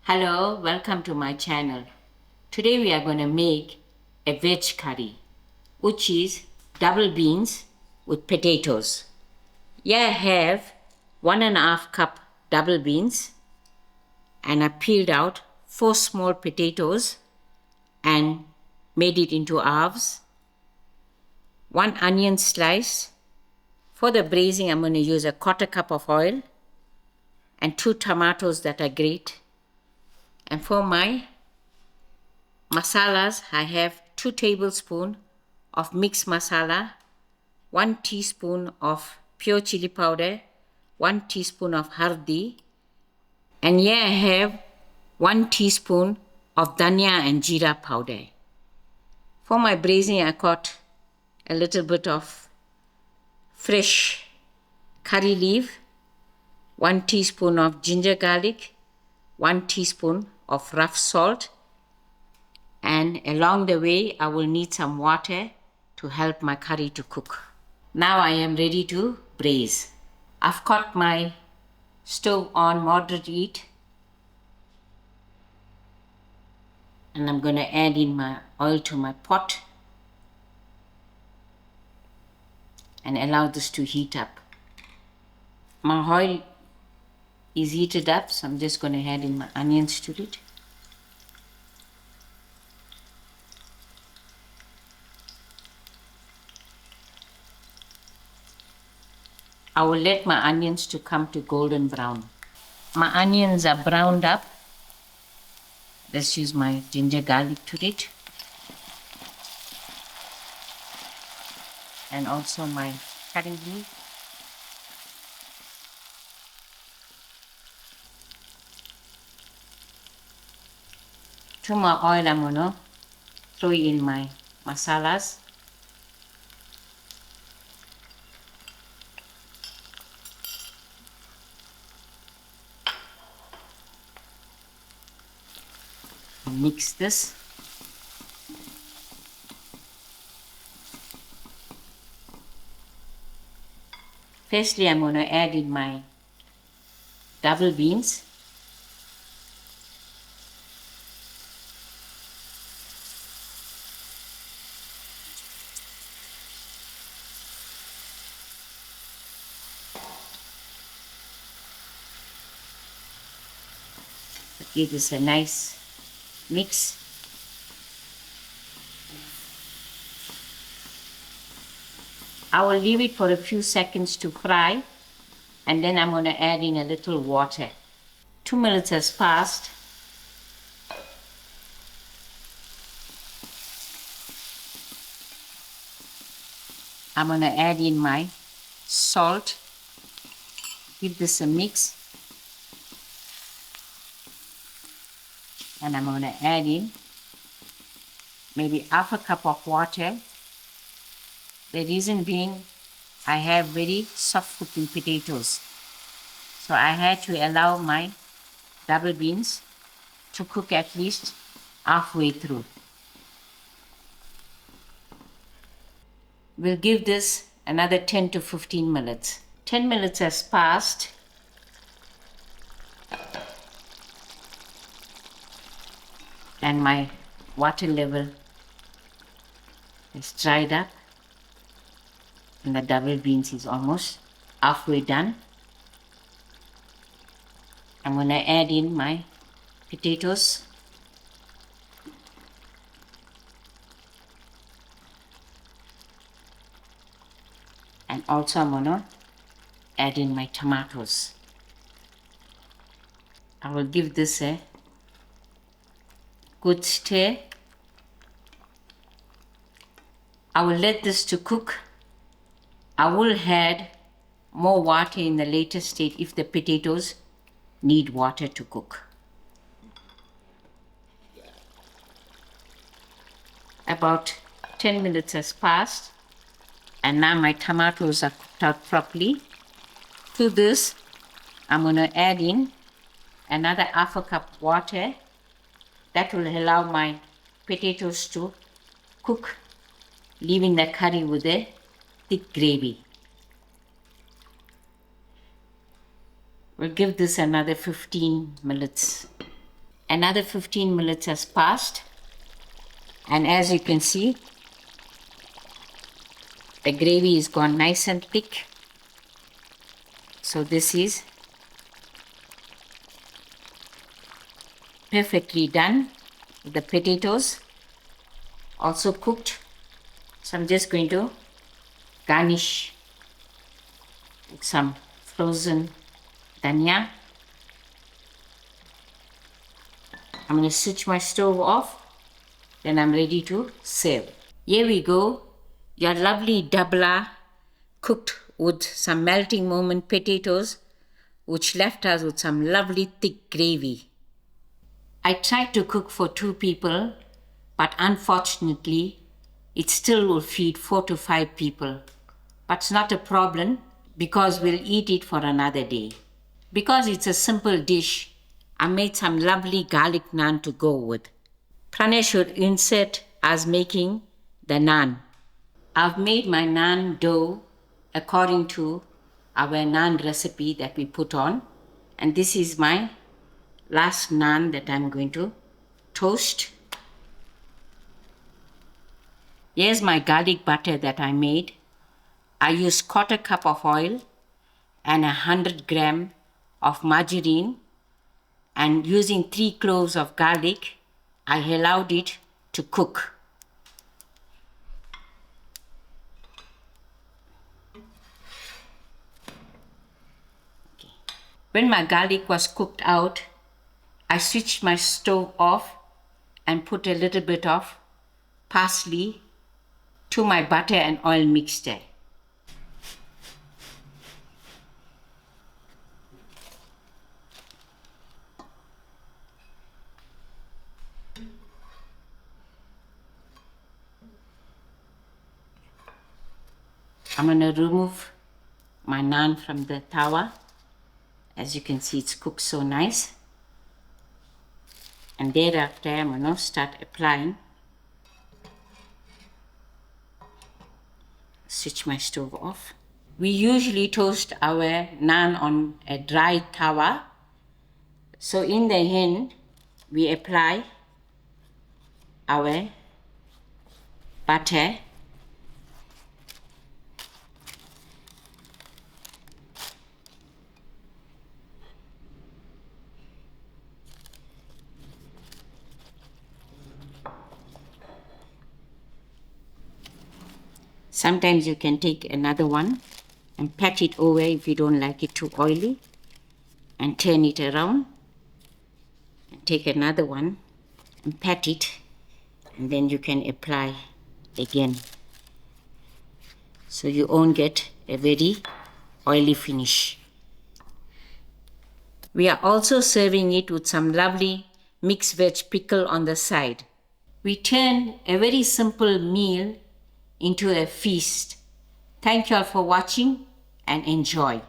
Hello, welcome to my channel. Today we are going to make a veg curry, which is double beans with potatoes. Here I have 1.5 cup double beans, and I peeled out 4 small potatoes and made it into halves. 1 onion slice. For the braising, I'm going to use a 1/4 cup of oil and 2 tomatoes that are grate. And for my masalas, I have 2 tablespoons of mixed masala, 1 teaspoon of pure chili powder, 1 teaspoon of hardi, and here I have 1 teaspoon of dhania and jeera powder. For my braising, I got a little bit of fresh curry leaf, 1 teaspoon of ginger garlic, 1 teaspoon of rough salt, and along the way I will need some water to help my curry to cook. Now I am ready to braise. I've got my stove on moderate heat, and I'm going to add in my oil to my pot and allow this to heat up. My oil is heated up, so I'm just going to add in my onions to it. I will let my onions to come to golden brown. My onions are browned up. Let's use my ginger garlic to it. And also my curry leaf. To my oil, I'm going to throw in my masalas. Mix this. Firstly, I'm going to add in my double beans. Give this a nice mix. I will leave it for a few seconds to fry, and then I'm going to add in a little water. 2 minutes has passed. I'm going to add in my salt. Give this a mix. And I'm going to add in maybe 1/2 cup of water. The reason being, I have very soft cooking potatoes. So I had to allow my double beans to cook at least halfway through. We'll give this another 10 to 15 minutes. 10 minutes has passed. And my water level is dried up, and the double beans is almost halfway done. I'm going to add in my potatoes. And also I'm going to add in my tomatoes. I will give this a good stir. I will let this to cook. I will add more water in the later stage if the potatoes need water to cook. About 10 minutes has passed, and now my tomatoes are cooked out properly. To this, I'm going to add in another 1/2 cup water. That will allow my potatoes to cook, leaving the curry with a thick gravy. We'll give this another 15 minutes. Another 15 minutes has passed, and as you can see, the gravy is gone nice and thick. So this is perfectly done. The potatoes also cooked. So I'm just going to garnish with some frozen dhania. I'm going to switch my stove off. Then I'm ready to serve. Here we go. Your lovely dubla cooked with some melting moment potatoes, which left us with some lovely thick gravy. I tried to cook for 2 people, but unfortunately, it still will feed 4 to 5 people. But it's not a problem because we'll eat it for another day. Because it's a simple dish, I made some lovely garlic naan to go with. Pranesh should insert as making the naan. I've made my naan dough according to our naan recipe that we put on. And this is my last naan that I'm going to toast. Here's my garlic butter that I made. I used 1/4 cup of oil and 100 gram of margarine, and using 3 cloves of garlic, I allowed it to cook. Okay. When my garlic was cooked out, I switched my stove off and put a little bit of parsley to my butter and oil mixture. I'm going to remove my naan from the tawa. As you can see, it's cooked so nice. And thereafter, I'm going to start applying. Switch my stove off. We usually toast our naan on a dry tawa. So in the end, we apply our butter. Sometimes you can take another one and pat it over if you don't like it too oily, and turn it around and take another one and pat it, and then you can apply again, so you won't get a very oily finish. We are also serving it with some lovely mixed veg pickle on the side. We turn a very simple meal into a feast. Thank you all for watching and enjoy.